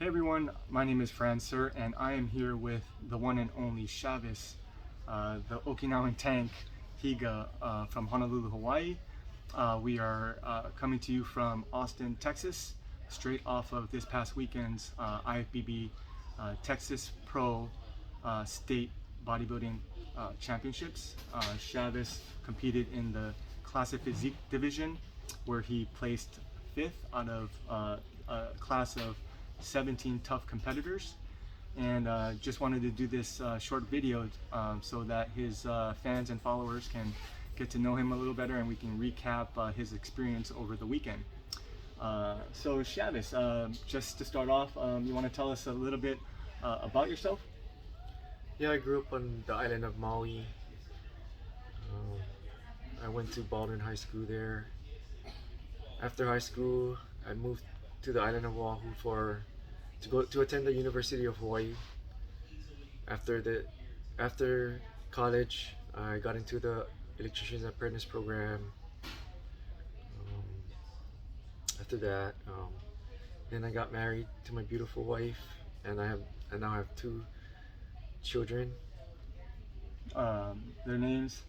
Hey everyone, my name is Francer and I am here with the one and only Shavis, the Okinawan tank Higa from Honolulu, Hawaii. We are coming to you from Austin, Texas, straight off of this past weekend's IFBB Texas Pro State Bodybuilding Championships. Shavis competed in the Classic Physique division where he placed 5th out of a class of 17 tough competitors, and just wanted to do this short video so that his fans and followers can get to know him a little better and we can recap his experience over the weekend. So Shavis, just to start off, you want to tell us a little bit about yourself? Yeah, I grew up on the island of Maui. I went to Baldwin High School there. After high school, I moved to the island of Oahu to attend the University of Hawaii. After college, I got into the electrician's apprentice program. After that, then I got married to my beautiful wife, and I now have 2 children, Their names?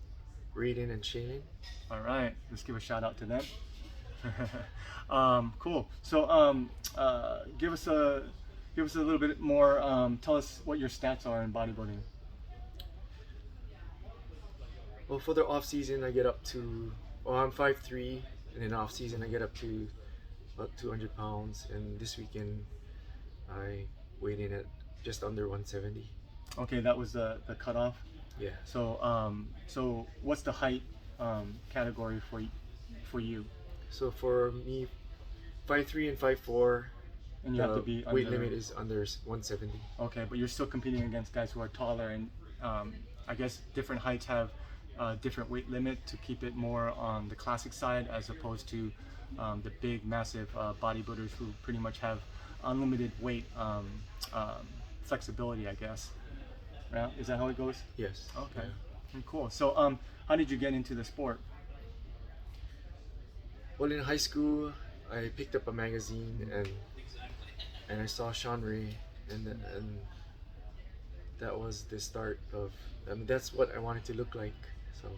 Raiden and Shaylin. All right, let's give a shout out to them. Cool. So give us a little bit more. Tell us what your stats are in bodybuilding. Well, for the off season, I get up to, I'm 5'3", and in off season I get up to about 200 pounds. And this weekend, I weighed in at just under 170. Okay, that was the cutoff. Yeah. So what's the height category for you? So for me, 5'3" and 5'4", And you have to be weight under, limit is under 170. Okay, but you're still competing against guys who are taller, and I guess different heights have different weight limit to keep it more on the classic side as opposed to the big, massive bodybuilders who pretty much have unlimited weight flexibility, I guess. Yeah, is that how it goes? Yes. Okay, Yeah. cool. So how did you get into the sport? Well, in high school, I picked up a magazine and I saw Sean Ray, and that was the start of. I mean, that's what I wanted to look like. So.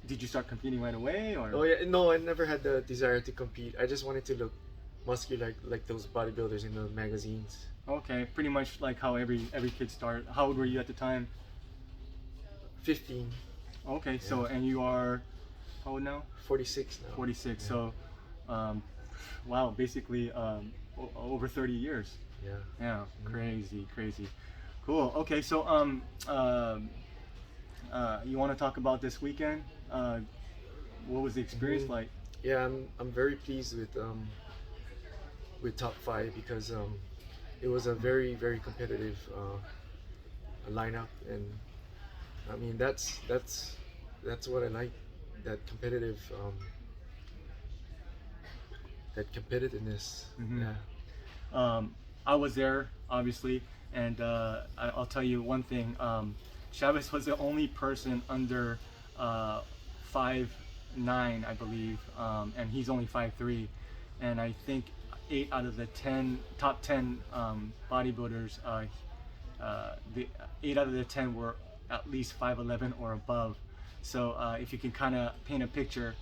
Did you start competing right away, or? Oh yeah, no, I never had the desire to compete. I just wanted to look muscular like those bodybuilders in the magazines. Okay, pretty much like how every kid start. How old were you at the time? 15. Okay, Yeah. so and you are how old now? 46 now. 46. Yeah. So, wow, basically over 30 years. Yeah. Yeah, Mm-hmm. crazy. Cool. Okay, so you want to talk about this weekend? What was the experience like? Yeah, I'm very pleased with top 5 because it was a very competitive lineup, and I mean that's what I like, that competitiveness. Mhm. Yeah. I was there, obviously, and I'll tell you one thing. Shavis was the only person under 5'9", I believe, and he's only 5'3", and I think 8 out of the top 10 bodybuilders, the 8 out of the 10 were at least 5'11" or above. So if you can kind of paint a picture,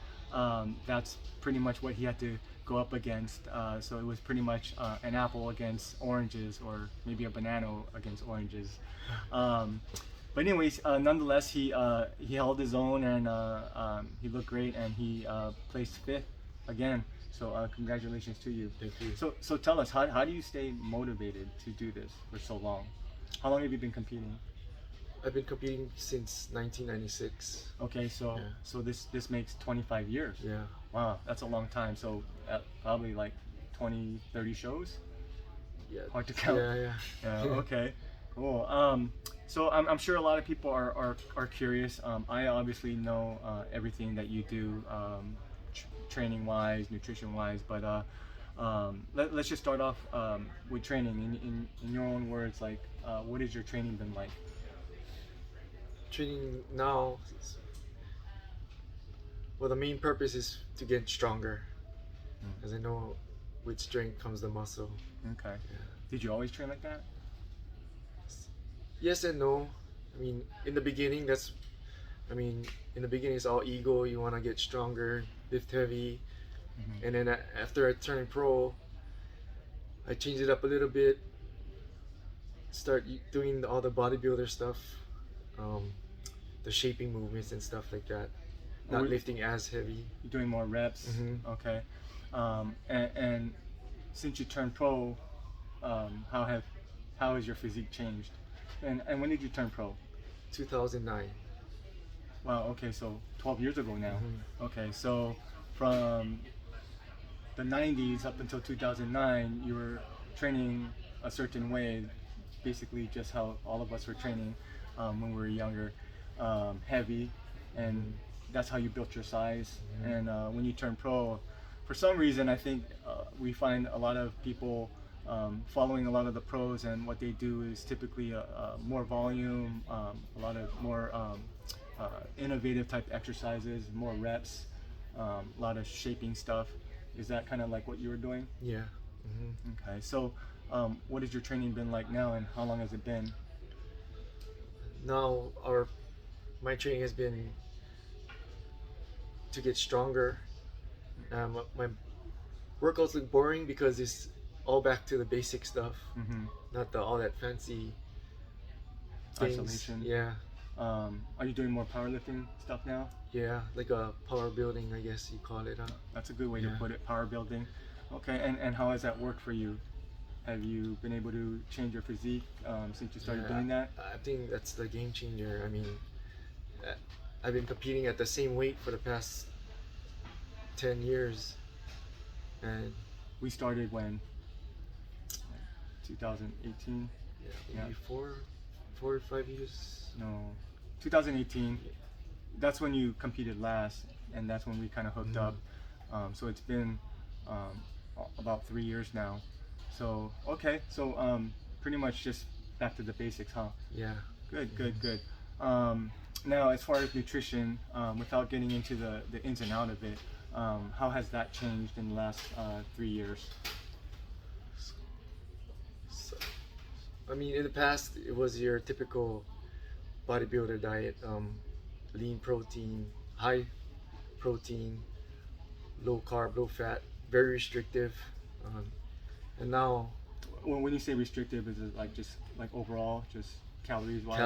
that's pretty much what he had to go up against. So it was pretty much an apple against oranges, or maybe a banana against oranges. But anyways, nonetheless, he held his own, and he looked great, and he placed 5th again. So congratulations to you. Thank you. So tell us, how do you stay motivated to do this for so long? How long have you been competing? I've been competing since 1996. Okay, so Yeah. so this makes 25 years. Yeah. Wow, that's a long time. So probably like 20, 30 shows? Yeah. Hard to count. Yeah. Okay, cool. So I'm sure a lot of people are curious. I obviously know everything that you do, training wise, nutrition wise, but let's just start off with training. In your own words, like what has your training been like? Training now, well, the main purpose is to get stronger, because I know with strength comes the muscle. Okay. Yeah. Did you always train like that? Yes and no. I mean, in the beginning, in the beginning, it's all ego. You want to get stronger, lift heavy, and then after I turned pro, I changed it up a little bit. Start doing all the bodybuilder stuff, um, the shaping movements and stuff like that. Not lifting as heavy. You're doing more reps. Okay. And since you turned pro, how has your physique changed? And when did you turn pro? 2009. Wow. Okay. So 12 years ago now. Okay. So from the 90s up until 2009, you were training a certain way, basically just how all of us were training when we were younger, heavy, and that's how you built your size. And when you turn pro, for some reason, I think we find a lot of people following a lot of the pros, and what they do is typically more volume, a lot of more innovative type exercises, more reps, a lot of shaping stuff. Is that kind of like what you were doing? Yeah. Okay. So what has your training been like now, and how long has it been? Now my training has been to get stronger. My workouts look boring because it's all back to the basic stuff, not all that fancy things. Isolation. Yeah. Are you doing more powerlifting stuff now? Yeah, like a power building, I guess you call it. That's a good way to put it, power building. Okay, and how has that worked for you? Have you been able to change your physique since you started doing that? I think that's the game changer. I mean, I've been competing at the same weight for the past 10 years. And we started when? 2018? Yeah, maybe 4 or 5 years. No, 2018. That's when you competed last, and that's when we kind of hooked up. So it's been about 3 years now. So okay, so pretty much just back to the basics, huh? Yeah. Good. Now, as far as nutrition, without getting into the ins and outs of it, how has that changed in the last 3 years? So, I mean, in the past, it was your typical bodybuilder diet, lean protein, high protein, low carb, low fat, very restrictive. And now, when you say restrictive, is it like just like overall, just calories wise?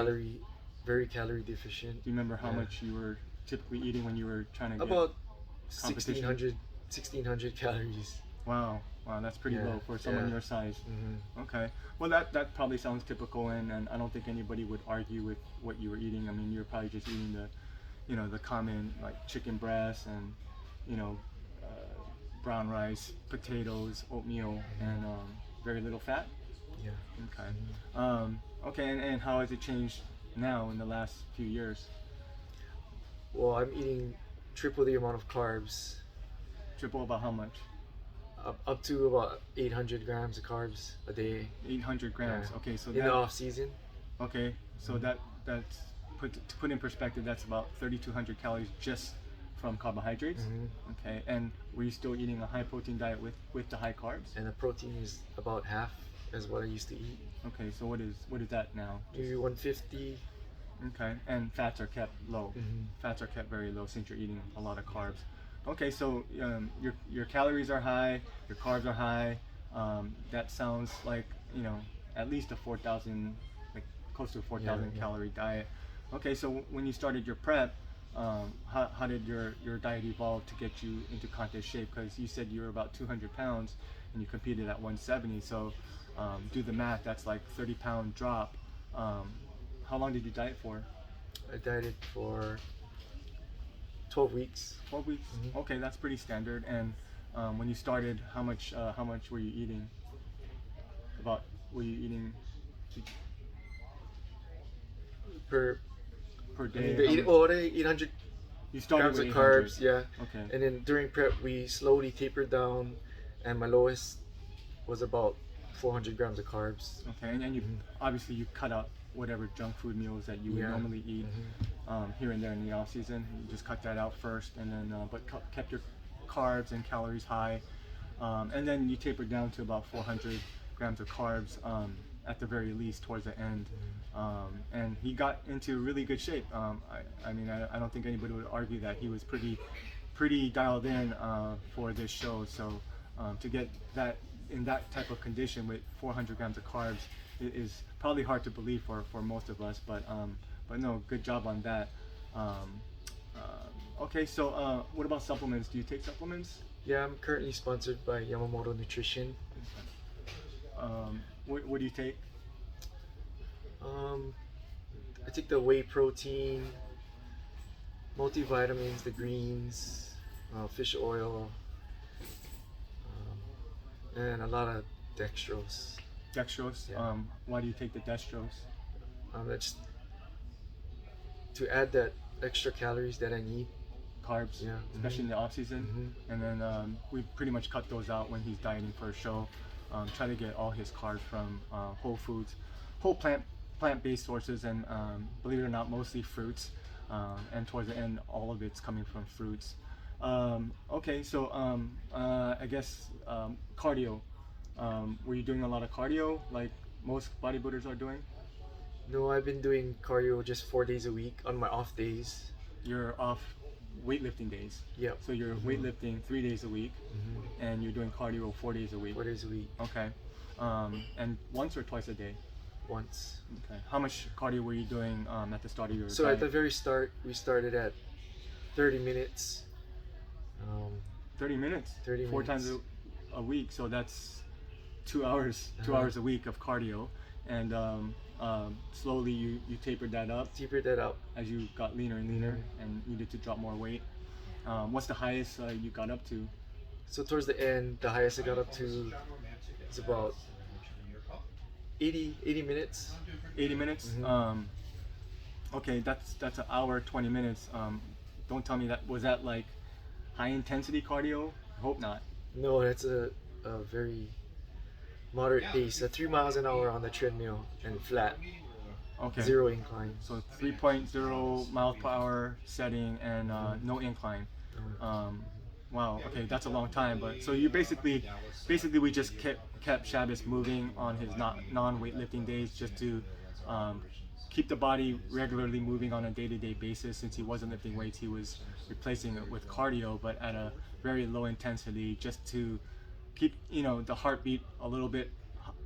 Very calorie deficient. Do you remember how much you were typically eating when you were trying to get about 1600 calories. Wow, that's pretty low for someone your size. Okay, well that probably sounds typical, and I don't think anybody would argue with what you were eating. I mean, you're probably just eating the common like chicken breast and brown rice, potatoes, oatmeal, and very little fat. Yeah. Okay. Okay, and how has it changed now in the last few years? Well, I'm eating triple the amount of carbs. Triple about how much? Up to about 800 grams of carbs a day. 800 grams. Yeah. Okay, so in the off season. Okay, so that's to put in perspective, that's about 3,200 calories just from carbohydrates. Okay, and were you still eating a high protein diet with the high carbs? And the protein is about half as what I used to eat. Okay, so what is that now? Maybe 150. Okay, and fats are kept low. Fats are kept very low since you're eating a lot of carbs. Okay, so your calories are high, your carbs are high. That sounds like at least a 4,000, like close to a 4,000 calorie diet. Okay, so when you started your prep, how did your diet evolve to get you into contest shape? Because you said you were about 200 pounds and you competed at 170. So do the math. That's like 30-pound drop. How long did you diet for? I dieted for 12 weeks. 12 weeks. Okay, that's pretty standard. And when you started, how much were you eating? Were you eating per day? The 800 you started grams with of 800. carbs. Yeah. Okay. And then during prep, we slowly tapered down, and my lowest was about 400 grams of carbs. Okay, and then you obviously you cut out whatever junk food meals that you would normally eat here and there in the off season. You just cut that out first, and then but kept your carbs and calories high. And then you taper down to about 400 grams of carbs at the very least towards the end. And he got into really good shape. I mean, I don't think anybody would argue that he was pretty dialed in for this show. So to get that in that type of condition with 400 grams of carbs is probably hard to believe for most of us. But no, good job on that. Okay, so what about supplements? Do you take supplements? Yeah, I'm currently sponsored by Yamamoto Nutrition. What do you take? I take the whey protein, multivitamins, the greens, fish oil, and a lot of dextrose. Dextrose? Yeah. Why do you take the dextrose? That's to add that extra calories that I need. Carbs, Yeah. especially in the off season. And then we pretty much cut those out when he's dieting for a show. Try to get all his carbs from whole foods, whole plant-based sources, and believe it or not, mostly fruits. And towards the end, all of it's coming from fruits. Okay, so I guess cardio. Were you doing a lot of cardio like most bodybuilders are doing? No, I've been doing cardio just 4 days a week on my off days. You're off weightlifting days. Yep. So you're weightlifting 3 days a week, and you're doing cardio 4 days a week. 4 days a week. Okay. And once or twice a day? Once. Okay. How much cardio were you doing at the start of your So diet? at the very start, we started at 30 minutes. 30 minutes. 30 4 minutes. times a week. So that's 2 hours. 2 hours a week of cardio, and slowly you tapered that up Tapered that out. as you got leaner and leaner and needed to drop more weight. What's the highest you got up to? So towards the end, the highest I got up to is about 80 minutes. 80 minutes. Okay, that's an hour 20 minutes. Don't tell me that was that like high intensity cardio. I hope not. No, that's a very moderate pace. 3 miles an hour on the treadmill and flat. Okay. 0 incline. So 3.0 miles per hour setting and no incline. Wow. Okay, that's a long time. But so you basically we just kept Shavis moving on his non-weightlifting days just to keep the body regularly moving on a day-to-day basis. Since he wasn't lifting weights, he was replacing it with cardio, but at a very low intensity, just to keep the heartbeat a little bit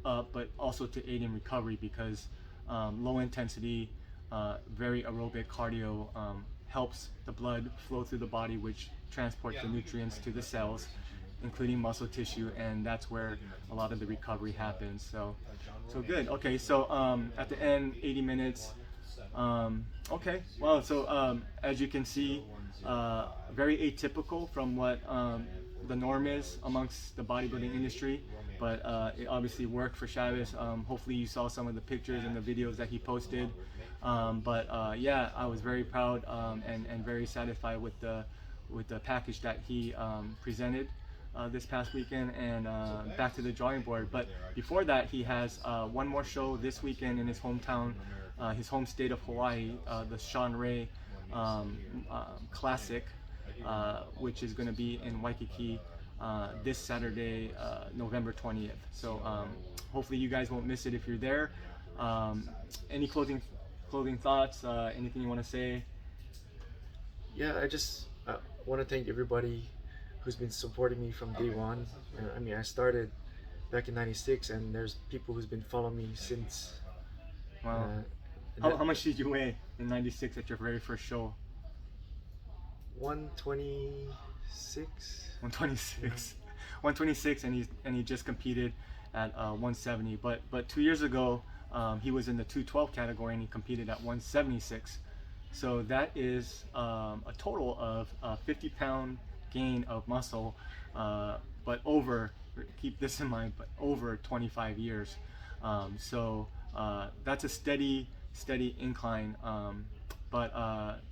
up, but also to aid in recovery, because low intensity, very aerobic cardio helps the blood flow through the body, which transports the nutrients to the cells, including muscle tissue, and that's where a lot of the recovery happens. So good. Okay, so at the end, 80 minutes. Okay, well, so as you can see, very atypical from what the norm is amongst the bodybuilding industry, but it obviously worked for Shavis. Hopefully you saw some of the pictures and the videos that he posted. Yeah, I was very proud and very satisfied with the package that he presented this past weekend, and back to the drawing board. But before that, he has one more show this weekend in his hometown, his home state of Hawaii, the Sean Ray Classic, which is going to be in Waikiki this Saturday, November 20th. So hopefully you guys won't miss it if you're there. Any closing thoughts? Anything you want to say? Yeah, I just want to thank everybody who's been supporting me from day one. I mean, I started back in '96, and there's people who's been following me since. Wow. How much did you weigh in '96 at your very first show? 126. 126. 126, and he just competed at 170. But 2 years ago, he was in the 212 category and he competed at 176. So that is a total of 50-pound gain of muscle, but over, keep this in mind, but over 25 years. So that's a steady incline. But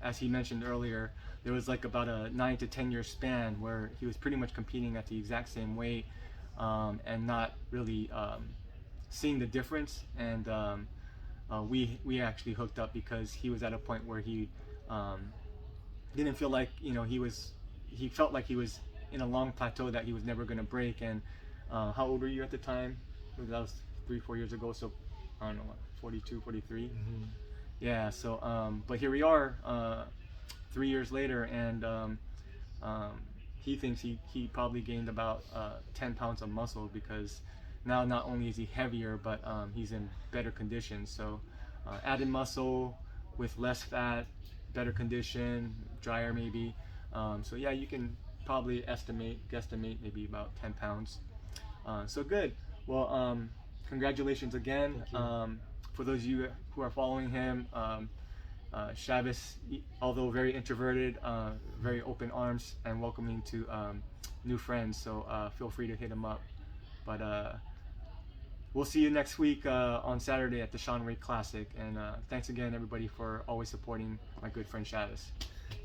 as he mentioned earlier, there was like about a 9 to 10 year span where he was pretty much competing at the exact same weight and not really seeing the difference. And we actually hooked up because he was at a point where he didn't feel like he felt like he was in a long plateau that he was never going to break. And how old were you at the time? That was 3-4 years ago, so I don't know, what, 42, 43. Mm-hmm. Yeah, so but here we are 3 years later, and he thinks he probably gained about 10 pounds of muscle, because now not only is he heavier, but he's in better condition. So added muscle with less fat, better condition, drier maybe. So yeah, you can probably guesstimate maybe about 10 pounds. So good. Well, congratulations again. Thank you. For those of you who are following him, Shavis, although very introverted, very open arms and welcoming to new friends. So feel free to hit him up. But we'll see you next week on Saturday at the Sean Ray Classic. And thanks again, everybody, for always supporting my good friend Shavis.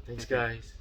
Thanks, Take care. guys.